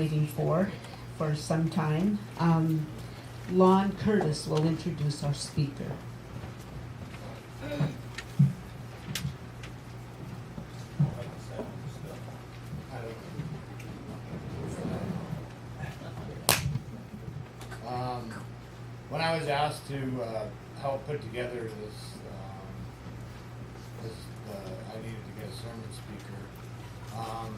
waiting for some time. Lon Curtis will introduce our speaker. When I was asked to help put together I needed to get a sermon speaker.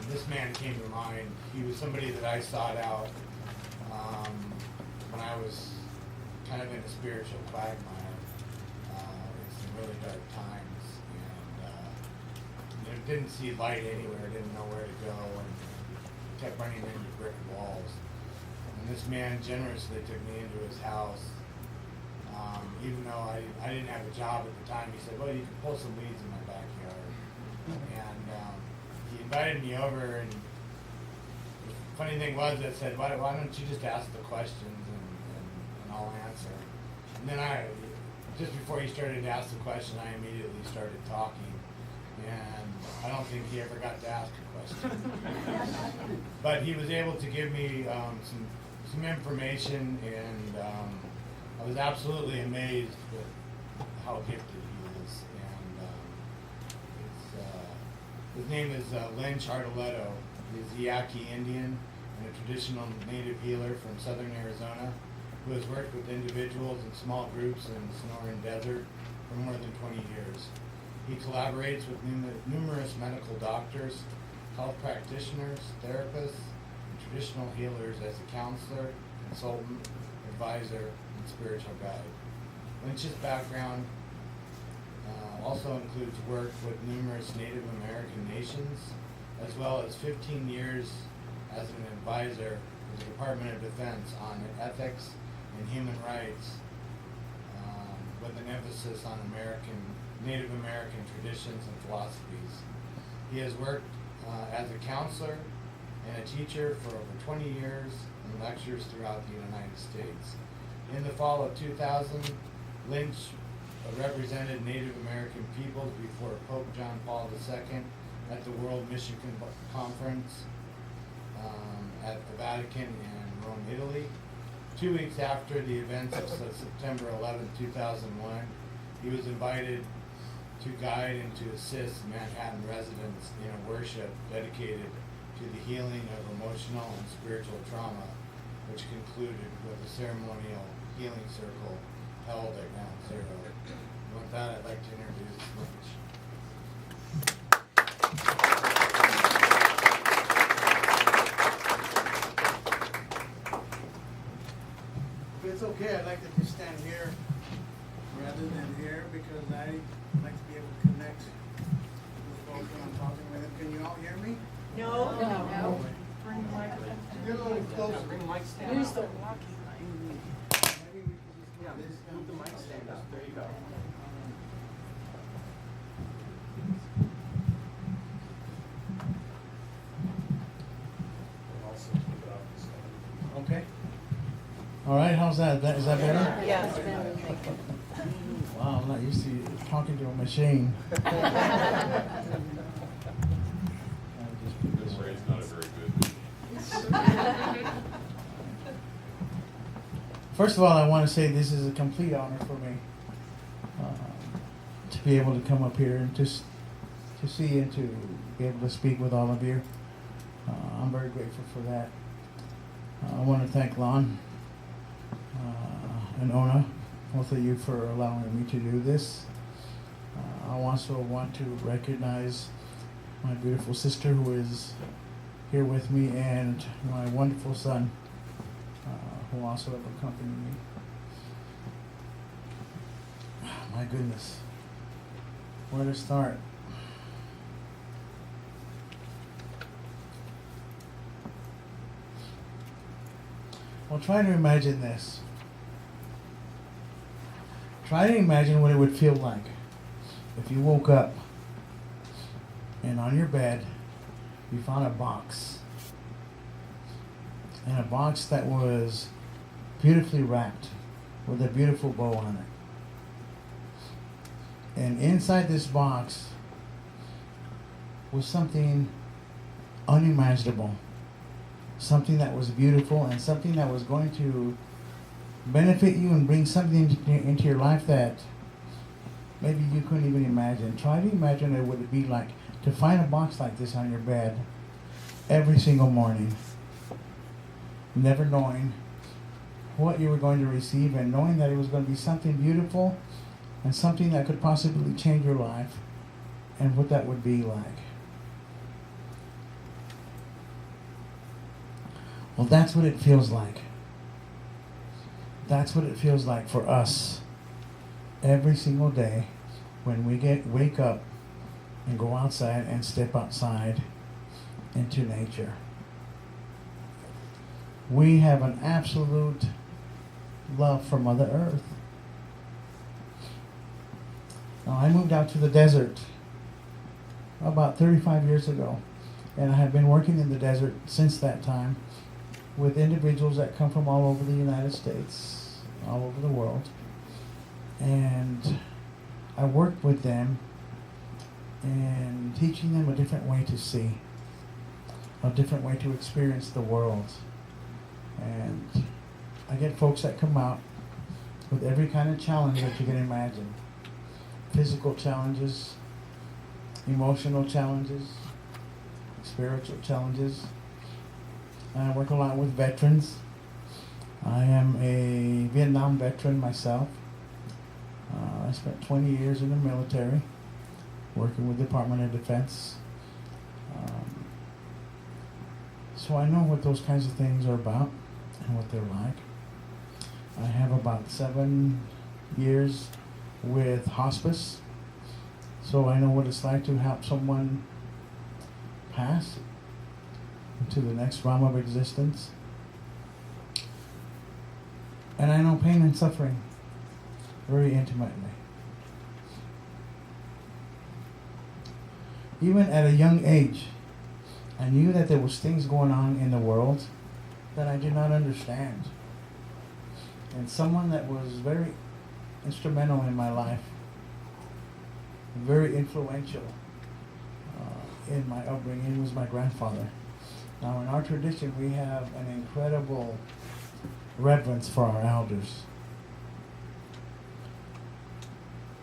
This man came to mind. He was somebody that I sought out when I was kind of in a spiritual quagmire in some really dark times, and didn't see light anywhere, didn't know where to go, and kept running into brick walls. And this man generously took me into his house. Even though I didn't have a job at the time, he said, well, you can pull some weeds in my backyard. And he invited me over, and the funny thing was, I said, why don't you just ask the questions and I'll answer. And then just before he started to ask the question, I immediately started talking. And I don't think he ever got to ask a question. But he was able to give me some information, and I was absolutely amazed with how gifted he is. And his name is Lench Archuletta. He's a Yaqui Indian and a traditional native healer from southern Arizona who has worked with individuals in small groups in the Sonoran Desert for more than 20 years. He collaborates with numerous medical doctors, health practitioners, therapists, and traditional healers as a counselor, consultant, advisor, and spiritual guide. Lynch's background also includes work with numerous Native American nations, as well as 15 years as an advisor with the Department of Defense on ethics and human rights, with an emphasis on Native American traditions and philosophies. He has worked as a counselor and a teacher for over 20 years and lectures throughout the United States. In the fall of 2000, Lynch represented Native American peoples before Pope John Paul II at the World Mission Conference at the Vatican in Rome, Italy. 2 weeks after the events of September 11, 2001, he was invited to guide and to assist Manhattan residents in a worship dedicated to the healing of emotional and spiritual trauma, which concluded with a ceremonial healing circle held at Ground Zero. And with that, I'd like to introduce Lench. If it's okay, I'd like to just stand here rather than here, because I like to be able to connect with folks when I'm talking with them. Can you all hear me? No. Bring the microphone. Get a little closer. Bring the mic stand. Use the walkie mic. Maybe we can just Move the mic stand up. There you go. Okay. All right, how's that? Is that better? Yes. Wow, I'm not used to talking to a machine. This way, it's not a very good. First of all, I want to say this is a complete honor for me to be able to come up here and just to see and to be able to speak with all of you. I'm very grateful for that. I want to thank Lon and Ona, both of you, for allowing me to do this. I also want to recognize my beautiful sister who is here with me, and my wonderful son who also have accompanied me. My goodness, where to start? Well, try to imagine this. Try to imagine what it would feel like if you woke up and on your bed you found a box. And a box that was beautifully wrapped with a beautiful bow on it. And inside this box was something unimaginable. something that was beautiful and something that was going to benefit you and bring something into your life that maybe you couldn't even imagine. Try to imagine what it would be like to find a box like this on your bed every single morning, never knowing what you were going to receive and knowing that it was going to be something beautiful and something that could possibly change your life, and what that would be like. Well, that's what it feels like. That's what it feels like for us every single day when we wake up and go outside and step outside into nature. We have an absolute love for Mother Earth. Now, I moved out to the desert about 35 years ago, and I have been working in the desert since that time with individuals that come from all over the United States, all over the world. And I worked with them and teaching them a different way to see, a different way to experience the world. And I get folks that come out with every kind of challenge that you can imagine. Physical challenges, emotional challenges, spiritual challenges. And I work a lot with veterans. I am a Vietnam veteran myself. I spent 20 years in the military working with the Department of Defense. So I know what those kinds of things are about and what they're like. I have about 7 years with hospice, so I know what it's like to help someone pass into the next realm of existence. And I know pain and suffering very intimately. Even at a young age, I knew that there was things going on in the world that I did not understand. And someone that was very instrumental in my life, very influential in my upbringing, was my grandfather. Now, in our tradition, we have an incredible reverence for our elders.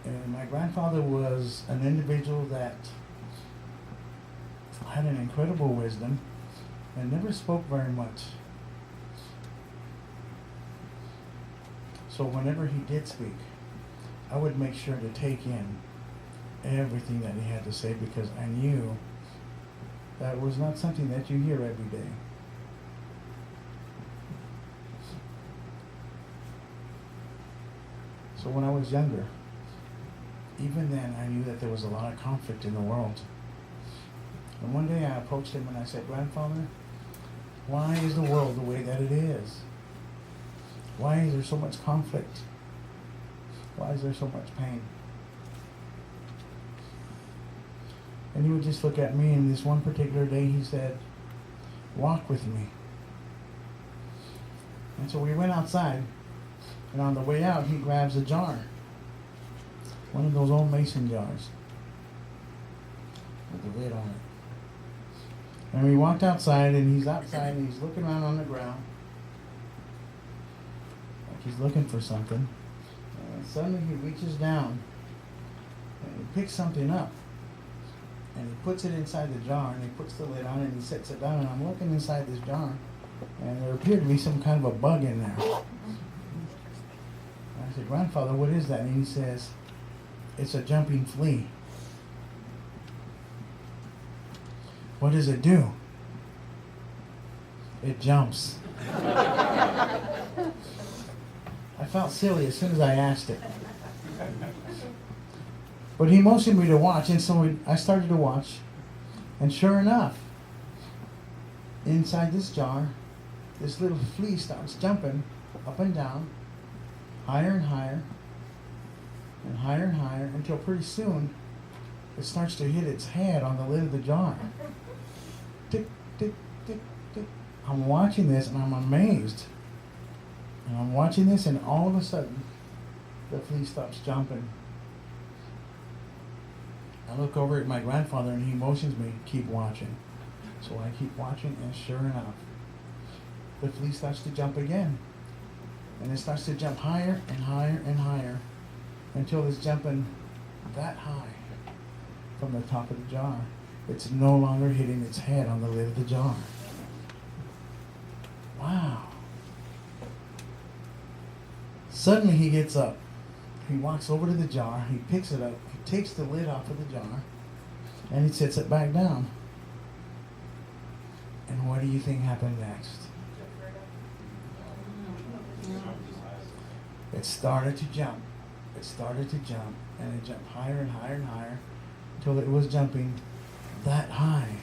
And my grandfather was an individual that had an incredible wisdom and never spoke very much. So whenever he did speak, I would make sure to take in everything that he had to say, because I knew that was not something that you hear every day. So when I was younger, even then I knew that there was a lot of conflict in the world. And one day I approached him and I said, "Grandfather, why is the world the way that it is? Why is there so much conflict? Why is there so much pain?" And he would just look at me, and this one particular day he said, "Walk with me." And so we went outside, and on the way out he grabs a jar, one of those old mason jars with the lid on it. And we walked outside, and he's outside, and he's looking around on the ground like he's looking for something. And suddenly he reaches down and he picks something up, and he puts it inside the jar, and he puts the lid on it, and he sets it down, and I'm looking inside this jar, and there appeared to be some kind of a bug in there. And I said, "Grandfather, what is that?" And he says, "It's a jumping flea." "What does it do?" "It jumps." I felt silly as soon as I asked it. But he motioned me to watch, and so I started to watch. And sure enough, inside this jar, this little flea starts jumping up and down, higher and higher, and higher and higher, until pretty soon it starts to hit its head on the lid of the jar. Tick, tick, tick, tick. I'm watching this and I'm amazed. And I'm watching this, and all of a sudden, the flea stops jumping. I look over at my grandfather, and he motions me to keep watching. So I keep watching, and sure enough, the flea starts to jump again. And it starts to jump higher and higher and higher until it's jumping that high from the top of the jar. It's no longer hitting its head on the lid of the jar. Wow. Suddenly he gets up. He walks over to the jar. He picks it up. He takes the lid off of the jar. And he sets it back down. And what do you think happened next? It started to jump. It started to jump. And it jumped higher and higher and higher until it was jumping that high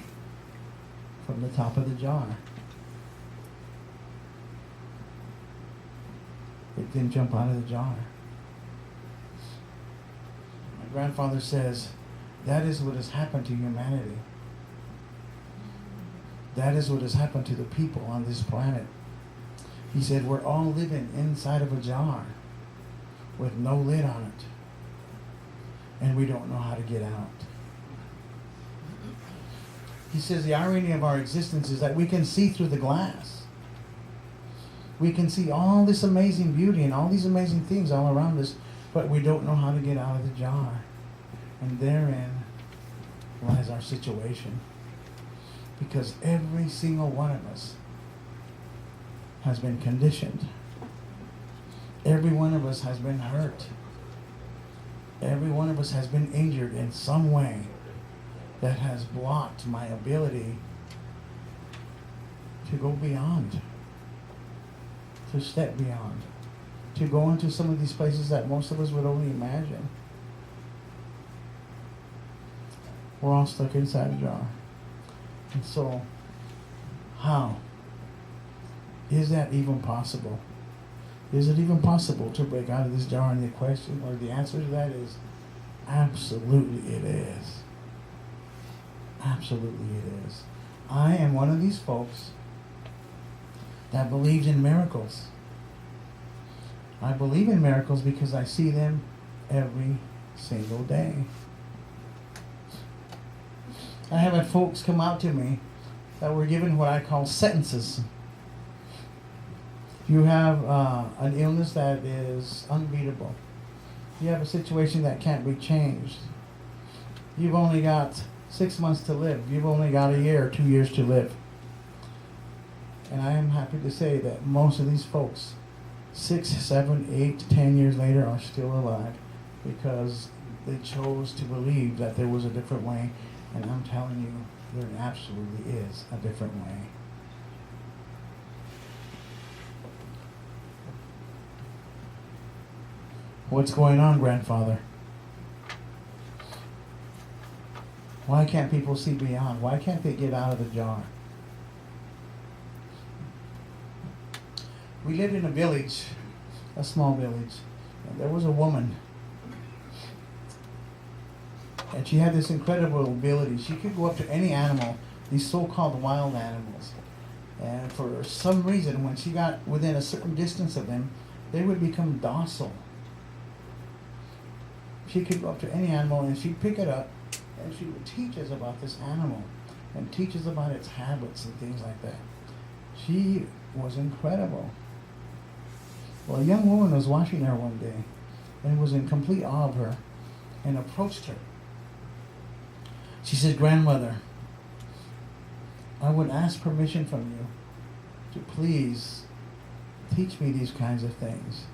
from the top of the jar. It didn't jump out of the jar. My grandfather says, that is what has happened to humanity. That is what has happened to the people on this planet. He said, we're all living inside of a jar with no lid on it. And we don't know how to get out. He says the irony of our existence is that we can see through the glass. We can see all this amazing beauty and all these amazing things all around us, but we don't know how to get out of the jar. And therein lies our situation. Because every single one of us has been conditioned. Every one of us has been hurt. Every one of us has been injured in some way that has blocked my ability to go beyond, to step beyond, to go into some of these places that most of us would only imagine. We're all stuck inside a jar. And so, how is that even possible? Is it even possible to break out of this jar? And the question, or the answer to that is, absolutely it is. Absolutely it is. I am one of these folks that believes in miracles. I believe in miracles because I see them every single day. I have had folks come out to me that were given what I call sentences. You have an illness that is unbeatable. You have a situation that can't be changed. You've only got 6 months to live. You've only got a year or 2 years to live. And I am happy to say that most of these folks, 6, 7, 8, 10 years later, are still alive because they chose to believe that there was a different way. And I'm telling you, there absolutely is a different way. What's going on, grandfather? Why can't people see beyond? Why can't they get out of the jar? We lived in a village, a small village, and there was a woman. And she had this incredible ability. She could go up to any animal, these so-called wild animals. And for some reason, when she got within a certain distance of them, they would become docile. She could go up to any animal and she'd pick it up and she would teach us about this animal and teach us about its habits and things like that. She was incredible. Well, a young woman was watching her one day and was in complete awe of her and approached her. She said, "Grandmother, I would ask permission from you to please teach me these kinds of things."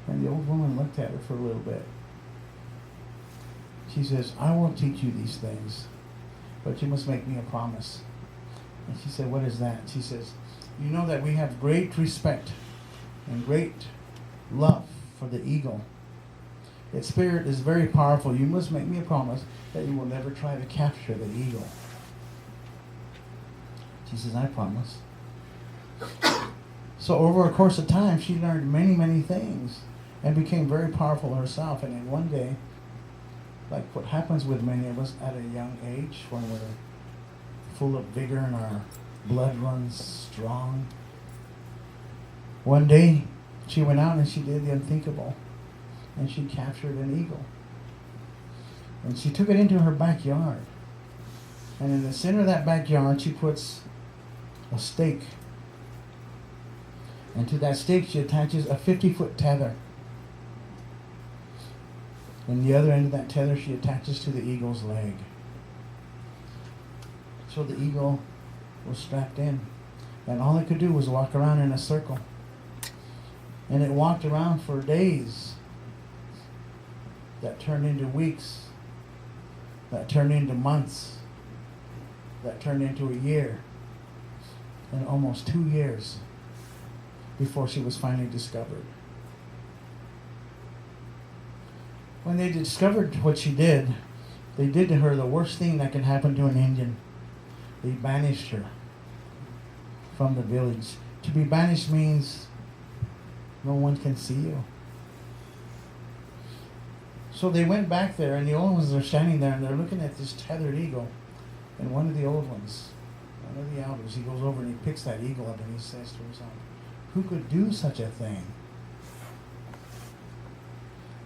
And the old woman looked at her for a little bit. She says, "I will teach you these things, but you must make me a promise." And she said, "What is that?" She says, "You know that we have great respect and great love for the eagle. Its spirit is very powerful. You must make me a promise that you will never try to capture the eagle." She says, "I promise." So over a course of time, she learned many, many things and became very powerful herself. And in one day, like what happens with many of us at a young age, when we're full of vigor and our blood runs strong, one day she went out and she did the unthinkable. And she captured an eagle. And she took it into her backyard. And in the center of that backyard, she puts a stake. And to that stake she attaches a 50-foot tether. And the other end of that tether she attaches to the eagle's leg. So the eagle was strapped in. And all it could do was walk around in a circle. And it walked around for days. That turned into weeks. That turned into months. That turned into a year. And almost 2 years before she was finally discovered. When they discovered what she did, they did to her the worst thing that can happen to an Indian. They banished her from the village. To be banished means no one can see you. So they went back there, and the old ones are standing there, and they're looking at this tethered eagle. And one of the old ones, one of the elders, he goes over and he picks that eagle up and he says to himself, who could do such a thing?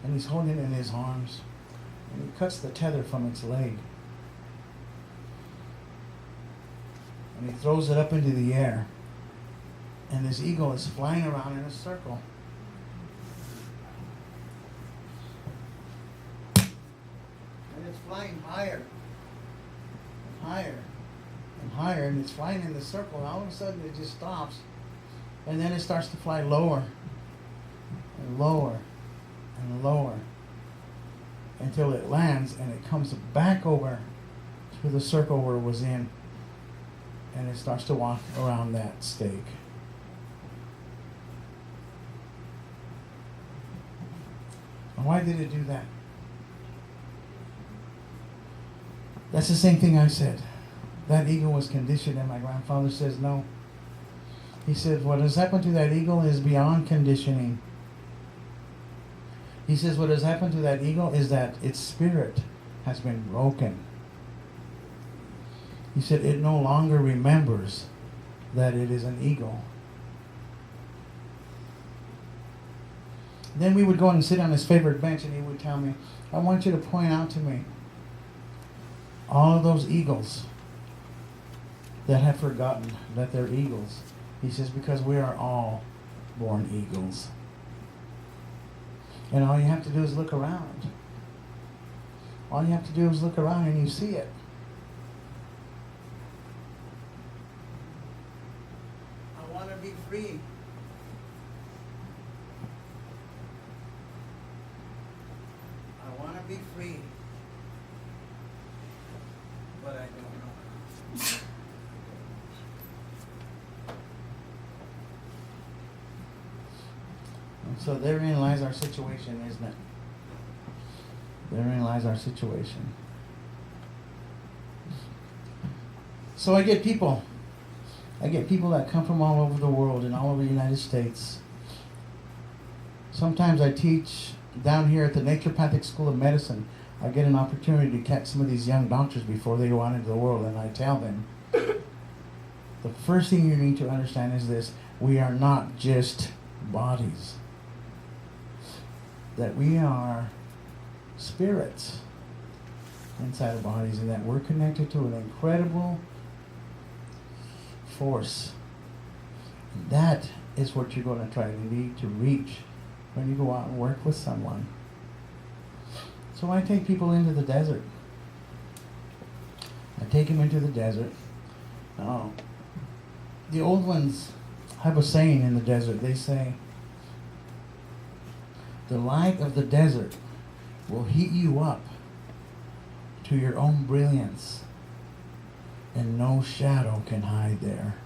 And he's holding it in his arms, and he cuts the tether from its leg. And he throws it up into the air. And this eagle is flying around in a circle. And it's flying higher, and higher, and higher, and it's flying in the circle, and all of a sudden it just stops. And then it starts to fly lower, and lower, and lower, until it lands, and it comes back over to the circle where it was in. And it starts to walk around that stake. And why did it do that? That's the same thing I said. That eagle was conditioned, and my grandfather says no. He said what has happened to that eagle is beyond conditioning. He says what has happened to that eagle is that its spirit has been broken. He said it no longer remembers that it is an eagle. Then we would go and sit on his favorite bench, and he would tell me, I want you to point out to me all of those eagles that have forgotten that they're eagles. He says, because we are all born eagles. And all you have to do is look around. All you have to do is look around and you see it. I want to be free. I want to be free. But I don't know how. And so therein lies our situation, isn't it? Therein lies our situation. So I get people that come from all over the world and all over the United States. Sometimes I teach down here at the Naturopathic School of Medicine. I get an opportunity to catch some of these young doctors before they go out into the world, and I tell them, the first thing you need to understand is this: we are not just bodies. That we are spirits inside of bodies, and that we're connected to an incredible force. And that is what you're going to try to need to reach when you go out and work with someone. So I take people into the desert. I take them into the desert. The old ones have a saying in the desert. They say, the light of the desert will heat you up to your own brilliance, and no shadow can hide there.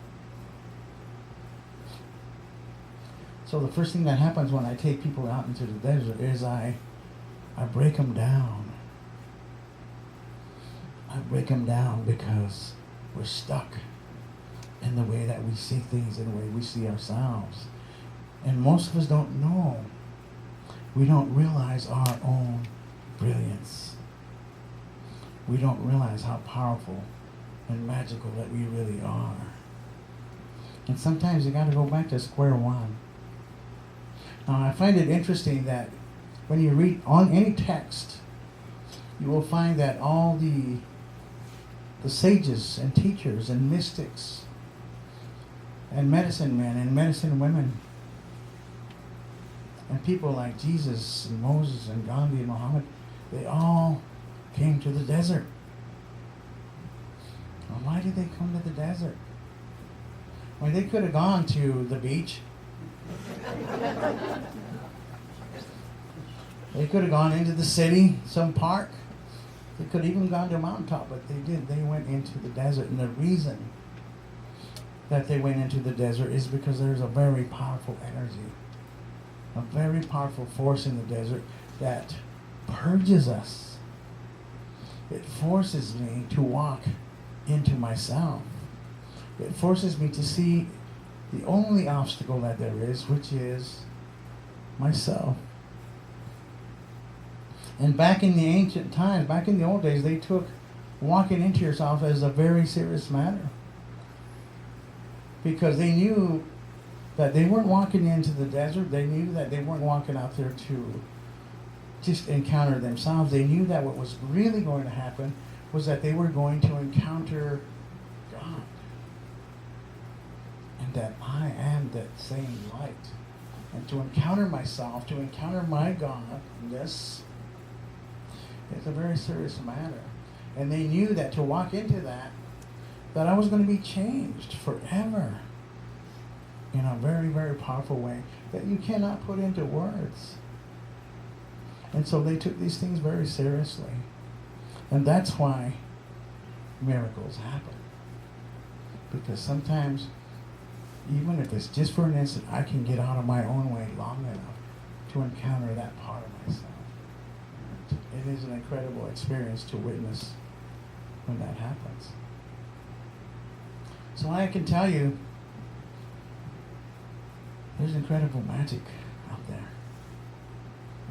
So the first thing that happens when I take people out into the desert is I break them down. I break them down because we're stuck in the way that we see things, in the way we see ourselves. And most of us don't know. We don't realize our own brilliance. We don't realize how powerful and magical that we really are. And sometimes you got to go back to square one. Now, I find it interesting that when you read on any text, you will find that all the sages and teachers and mystics and medicine men and medicine women And people like Jesus and Moses and Gandhi and Muhammad, they all came to the desert. Well, why did they come to the desert? Well, they could have gone to the beach. They could have gone into the city, some park. They could have even gone to a mountaintop, but they didn't. They went into the desert. And the reason that they went into the desert is because there's a very powerful energy, a very powerful force in the desert that purges us. It forces me to walk into myself. It forces me to see the only obstacle that there is, which is myself. And back in the ancient times, back in the old days, they took walking into yourself as a very serious matter. Because they knew that they weren't walking into the desert. They knew that they weren't walking out there to just encounter themselves. They knew that what was really going to happen was that they were going to encounter God. And that I am that same light. And to encounter myself, to encounter my Godness, it's a very serious matter. And they knew that to walk into that I was going to be changed forever in a very, very powerful way that you cannot put into words. And so they took these things very seriously. And that's why miracles happen. Because sometimes, even if it's just for an instant, I can get out of my own way long enough to encounter that part of myself. It is an incredible experience to witness when that happens. So I can tell you, there's incredible magic out there.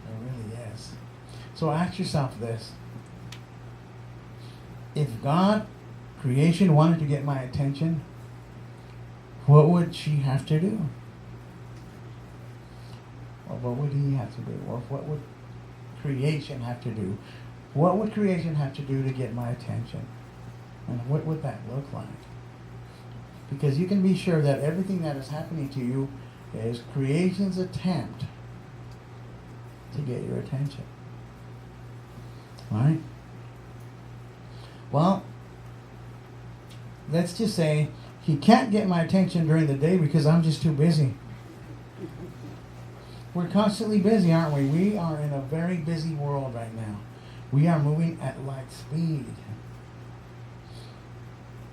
There really is. So ask yourself this. If God, creation, wanted to get my attention, what would she have to do? Or what would he have to do? Or what would creation have to do? What would creation have to do to get my attention? And what would that look like? Because you can be sure that everything that is happening to you is creation's attempt to get your attention. Right? Well, let's just say he can't get my attention during the day because I'm just too busy. We're constantly busy, aren't we? We are in a very busy world right now. We are moving at light speed.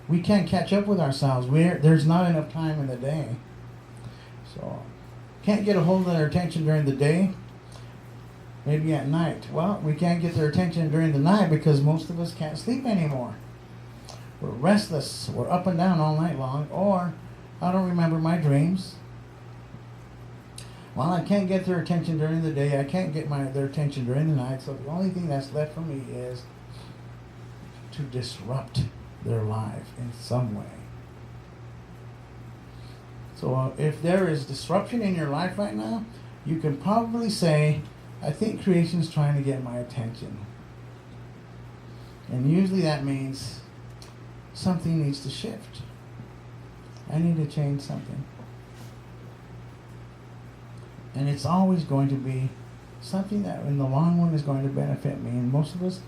We can't catch up with ourselves. There's not enough time in the day. So, can't get a hold of their attention during the day. Maybe at night. Well, we can't get their attention during the night because most of us can't sleep anymore. We're restless. We're up and down all night long. Or, I don't remember my dreams. Well, I can't get their attention during the day. I can't get their attention during the night. So the only thing that's left for me is to disrupt their life in some way. So if there is disruption in your life right now, you can probably say, I think creation's trying to get my attention. And usually that means something needs to shift. I need to change something. And it's always going to be something that in the long run is going to benefit me. And most of us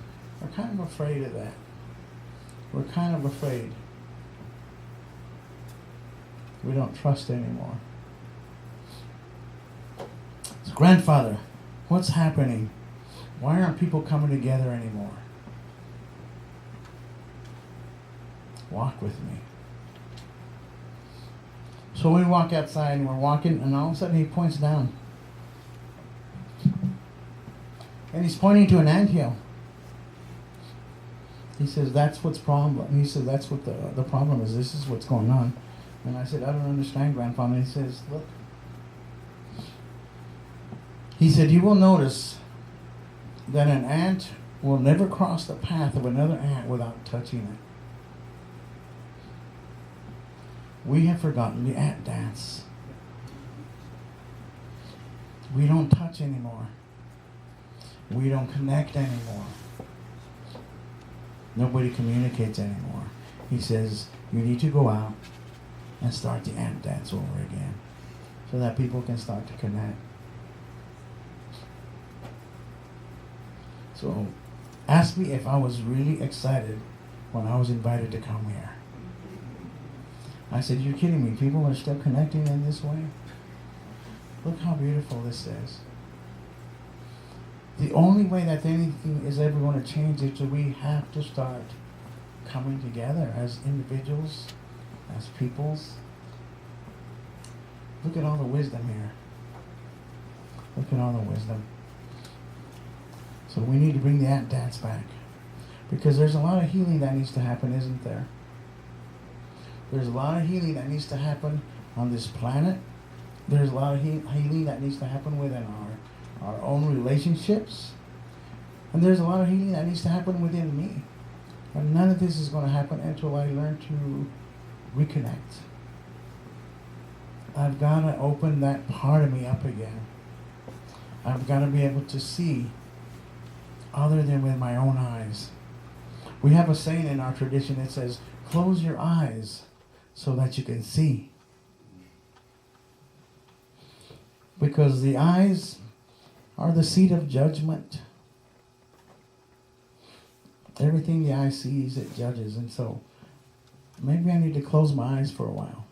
are kind of afraid of that. We're kind of afraid. We don't trust anymore. So, grandfather, what's happening? Why aren't people coming together anymore? Walk with me. So we walk outside and we're walking, and all of a sudden he points down. And he's pointing to an anthill. He says, that's what's problem. He said, that's what the problem is. This is what's going on. And I said, I don't understand, grandfather. And he says, look. He said, you will notice that an ant will never cross the path of another ant without touching it. We have forgotten the ant dance. We don't touch anymore. We don't connect anymore. Nobody communicates anymore. He says, you need to go out and start the ant dance over again so that people can start to connect. So ask me if I was really excited when I was invited to come here. I said, you're kidding me. People are still connecting in this way? Look how beautiful this is. The only way that anything is ever going to change is that we have to start coming together as individuals, as peoples. Look at all the wisdom here. Look at all the wisdom. So we need to bring the dance back. Because there's a lot of healing that needs to happen, isn't there? There's a lot of healing that needs to happen on this planet. There's a lot of healing that needs to happen within our own relationships. And there's a lot of healing that needs to happen within me. And none of this is going to happen until I learn to reconnect. I've got to open that part of me up again. I've got to be able to see other than with my own eyes. We have a saying in our tradition that says, close your eyes so that you can see. Because the eyes are the seat of judgment. Everything the eye sees, it judges. And so maybe I need to close my eyes for a while.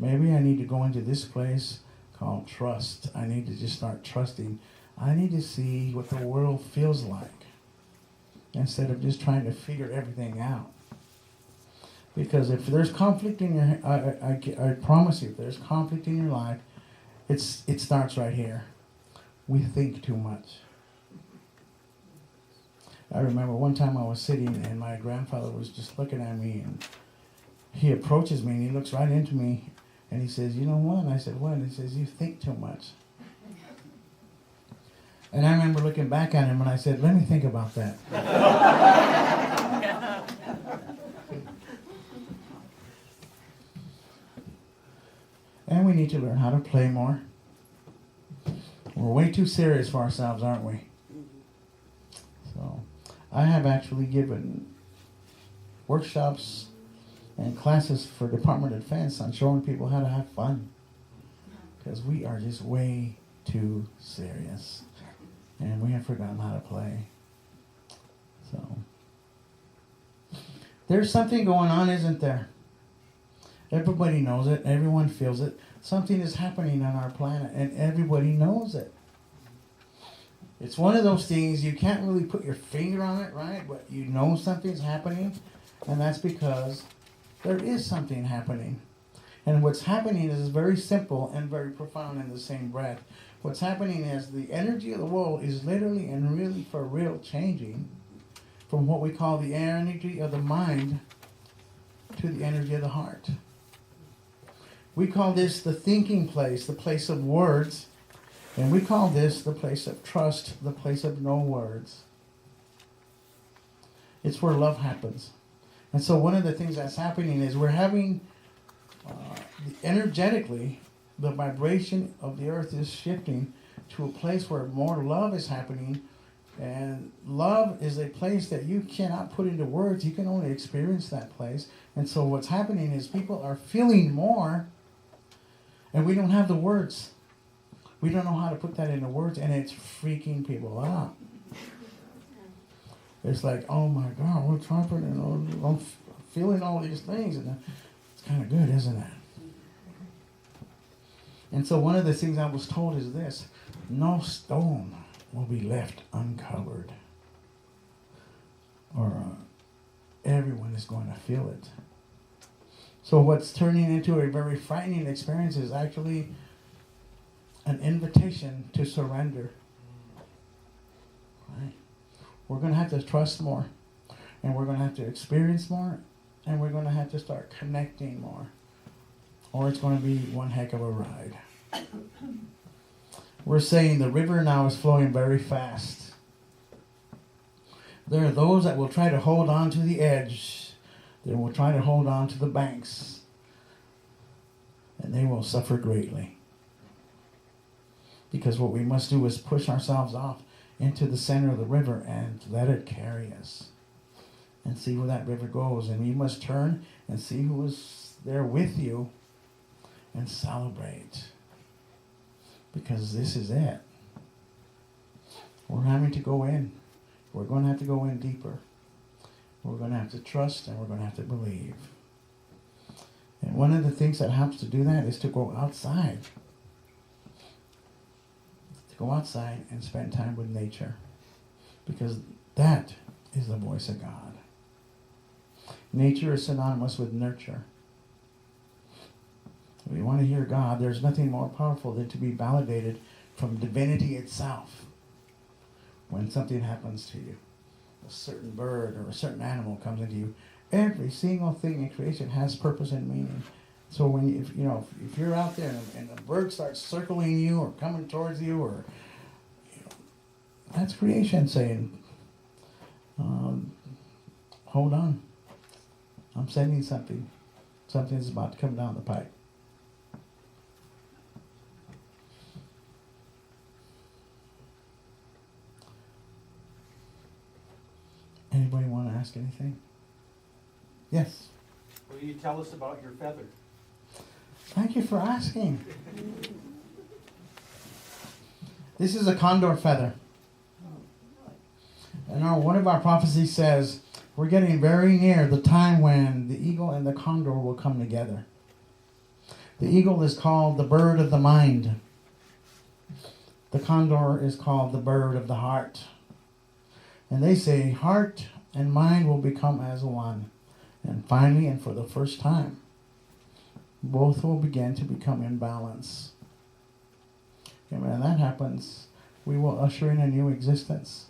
Maybe I need to go into this place called trust. I need to just start trusting. I need to see what the world feels like instead of just trying to figure everything out. Because if there's conflict in your, I promise you, if there's conflict in your life, it starts right here. We think too much. I remember one time I was sitting and my grandfather was just looking at me, and he approaches me and he looks right into me and he says, you know what? And I said, what? And he says, you think too much. And I remember looking back at him and I said, let me think about that. And we need to learn how to play more. We're way too serious for ourselves, aren't we? So, I have actually given workshops and classes for Department of Defense on showing people how to have fun. Because we are just way too serious. And we have forgotten how to play. So, there's something going on, isn't there? Everybody knows it. Everyone feels it. Something is happening on our planet, and everybody knows it. It's one of those things you can't really put your finger on it, right? But you know something's happening, and that's because there is something happening. And what's happening is very simple and very profound in the same breath. What's happening is the energy of the world is literally and really for real changing from what we call the energy of the mind to the energy of the heart. We call this the thinking place, the place of words, and we call this the place of trust, the place of no words. It's where love happens. And so one of the things that's happening is we're having, energetically, the vibration of the earth is shifting to a place where more love is happening. And love is a place that you cannot put into words. You can only experience that place. And so what's happening is people are feeling more, and we don't have the words. We don't know how to put that into words, and it's freaking people out. It's like, oh my God, what's happening? I'm feeling all these things. And it's kind of good, isn't it? And so one of the things I was told is this: no stone will be left uncovered. Or everyone is going to feel it. So what's turning into a very frightening experience is actually an invitation to surrender. Right? We're going to have to trust more. And we're going to have to experience more. And we're going to have to start connecting more. Or it's going to be one heck of a ride. We're saying the river now is flowing very fast. There are those that will try to hold on to the edge. They will try to hold on to the banks. And they will suffer greatly. Because what we must do is push ourselves off into the center of the river and let it carry us. And see where that river goes. And you must turn and see who is there with you and celebrate. Because this is it. We're having to go in. We're going to have to go in deeper. We're going to have to trust, and we're going to have to believe. And one of the things that helps to do that is to go outside. To go outside and spend time with nature. Because that is the voice of God. Nature is synonymous with nurture. If you want to hear God, there's nothing more powerful than to be validated from divinity itself. When something happens to you, a certain bird or a certain animal comes into you, every single thing in creation has purpose and meaning. So when if you're out there and a bird starts circling you or coming towards you, or that's creation saying, hold on, I'm sending something. Something's about to come down the pipe. Anybody want to ask anything? Yes. Will you tell us about your feather? Thank you for asking. This is a condor feather. And one of our prophecies says we're getting very near the time when the eagle and the condor will come together. The eagle is called the bird of the mind. The condor is called the bird of the heart. And they say heart and mind will become as one. And finally, and for the first time, both will begin to become in balance. And when that happens, we will usher in a new existence.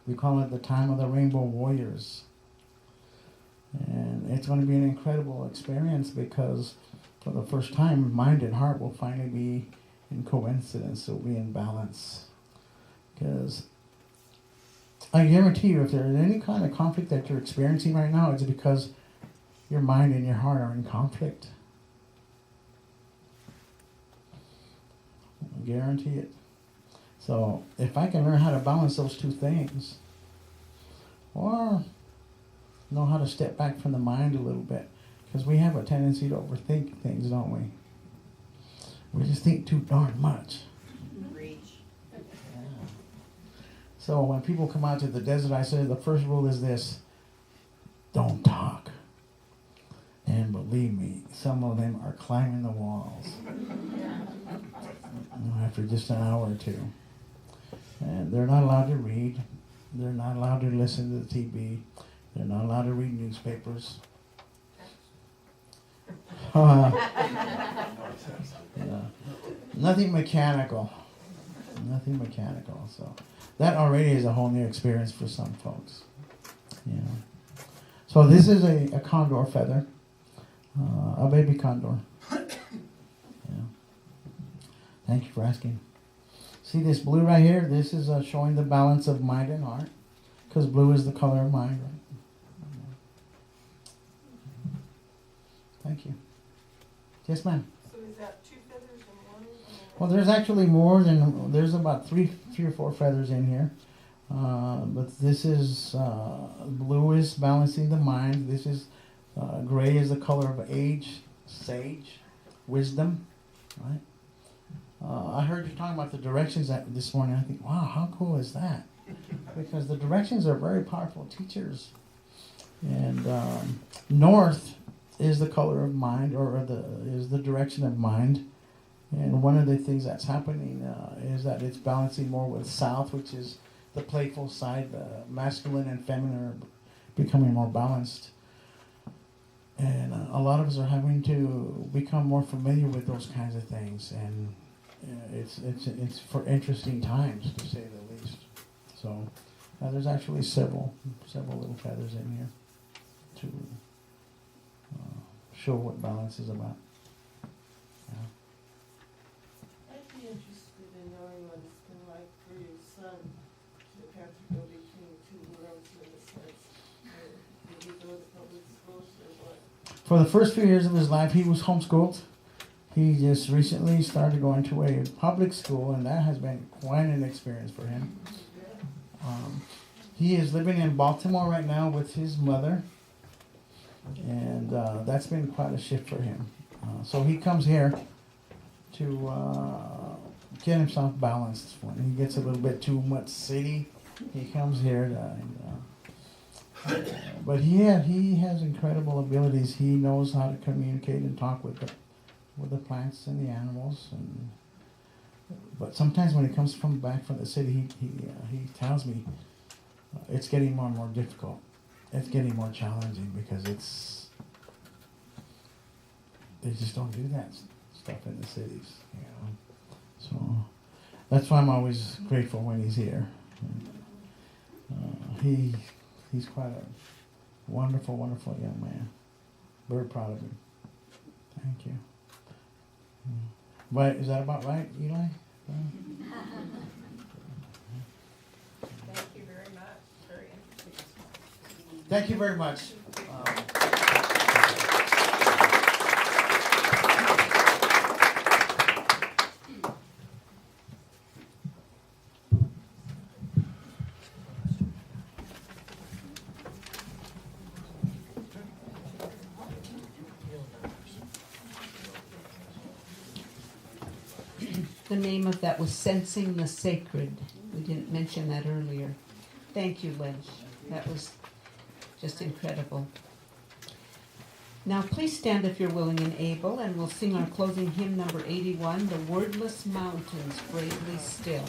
We call it the time of the rainbow warriors. And it's going to be an incredible experience because for the first time, mind and heart will finally be in coincidence, will be in balance. Because I guarantee you, if there's any kind of conflict that you're experiencing right now, it's because your mind and your heart are in conflict. I guarantee it. So if I can learn how to balance those two things, or know how to step back from the mind a little bit, because we have a tendency to overthink things, don't we? We just think too darn much. So when people come out to the desert, I say the first rule is this: don't talk. And believe me, some of them are climbing the walls after just an hour or two. And they're not allowed to read. They're not allowed to listen to the TV. They're not allowed to read newspapers. Nothing mechanical. Nothing mechanical. So that already is a whole new experience for some folks. So this is a condor feather, a baby condor. Thank you for asking. See this blue right here? This is showing the balance of mind and heart, because blue is the color of mind, right? Thank you. Yes, ma'am. So is that two feathers in one? Well, there's actually more than, there's about three or four feathers in here. But this is, blue is balancing the mind. This is, gray is the color of age, sage, wisdom, right? I heard you talking about the directions this morning. I think, wow, how cool is that? Because the directions are very powerful teachers. And north is the color of mind, or is the direction of mind. And one of the things that's happening is that it's balancing more with south, which is the playful side. Masculine and feminine are becoming more balanced. And a lot of us are having to become more familiar with those kinds of things. And it's for interesting times, to say the least. So there's actually several little feathers in here to show what balance is about. I'd be interested in knowing what it's been like for your son to have to go between two worlds in a sense. Did he go to public schools or what? For the first few years of his life, he was homeschooled. He just recently started going to a public school, and that has been quite an experience for him. He is living in Baltimore right now with his mother, and that's been quite a shift for him. So he comes here to get himself balanced. When he gets a little bit too much city, he comes here but he has incredible abilities. He knows how to communicate and talk with the plants and the animals. But sometimes when he comes back from the city, he tells me it's getting more and more difficult. It's getting more challenging because they just don't do that stuff in the cities, you know. So that's why I'm always grateful when he's here. He's quite a wonderful, wonderful young man. Very proud of him. Thank you. But is that about right, Eli? Thank you very much. Very interesting. Thank you very much. The name of that was Sensing the Sacred. We didn't mention that earlier. Thank you, Lench. That was just incredible. Now please stand if you're willing and able, and we'll sing our closing hymn number 81, The Wordless Mountains Bravely Still.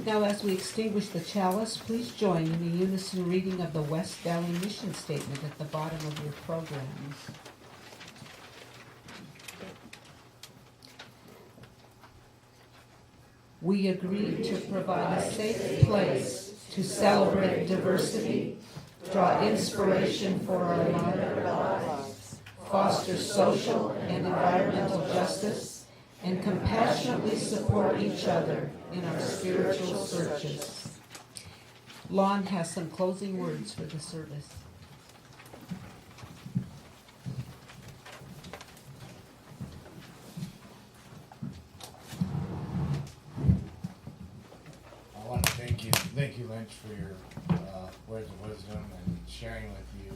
Now, as we extinguish the chalice, please join in the unison reading of the West Valley Mission Statement at the bottom of your programs. We agree to provide a safe place to celebrate diversity, draw inspiration for our lives, foster social and environmental justice, and compassionately support each other in our spiritual searches. Lon has some closing words for the service. you, Lench, for your words of wisdom and sharing with you.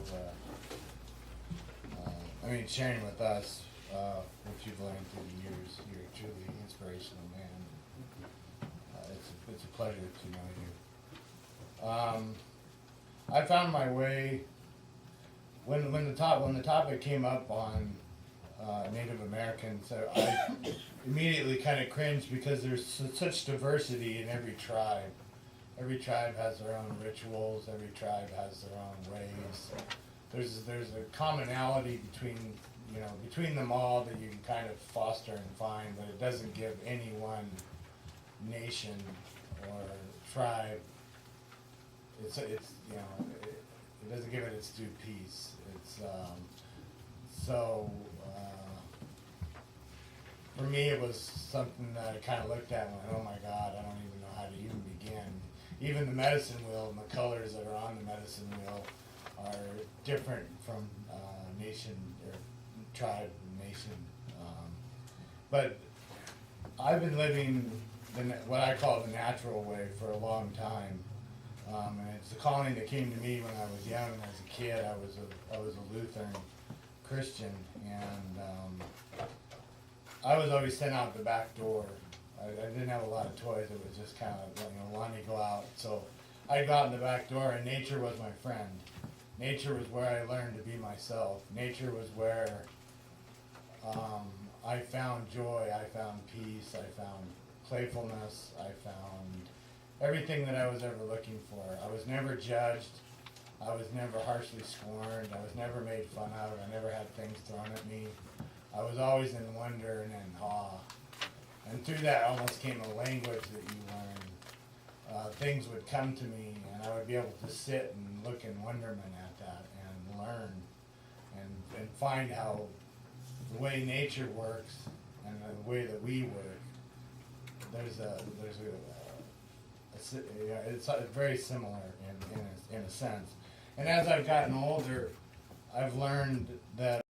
Sharing with us what you've learned through the years. You're a truly inspirational man. It's a pleasure to know you. I found my way when the topic came up on Native Americans. I immediately kind of cringed because there's such diversity in every tribe. Every tribe has their own rituals. Every tribe has their own ways. There's a commonality between them all that you can kind of foster and find, but it doesn't give any one nation or tribe. It doesn't give it its due piece. For me, it was something that I kind of looked at and went, oh my God, I don't even know how to even begin. Even the medicine wheel and the colors that are on the medicine wheel are different from nation or tribe nation. But I've been living what I call the natural way for a long time. And it's the calling that came to me when I was young. As a kid, I was a Lutheran Christian, and I was always sent out the back door. I didn't have a lot of toys. It was just kind of wanting to go out. So I'd go out in the back door, and nature was my friend. Nature was where I learned to be myself. Nature was where I found joy. I found peace. I found playfulness. I found everything that I was ever looking for. I was never judged. I was never harshly scorned. I was never made fun of. I never had things thrown at me. I was always in wonder and in awe. And through that almost came a language that you learn. Things would come to me, and I would be able to sit and look in wonderment at that and learn and find how the way nature works and the way that we work, it's very similar in a sense. And as I've gotten older, I've learned that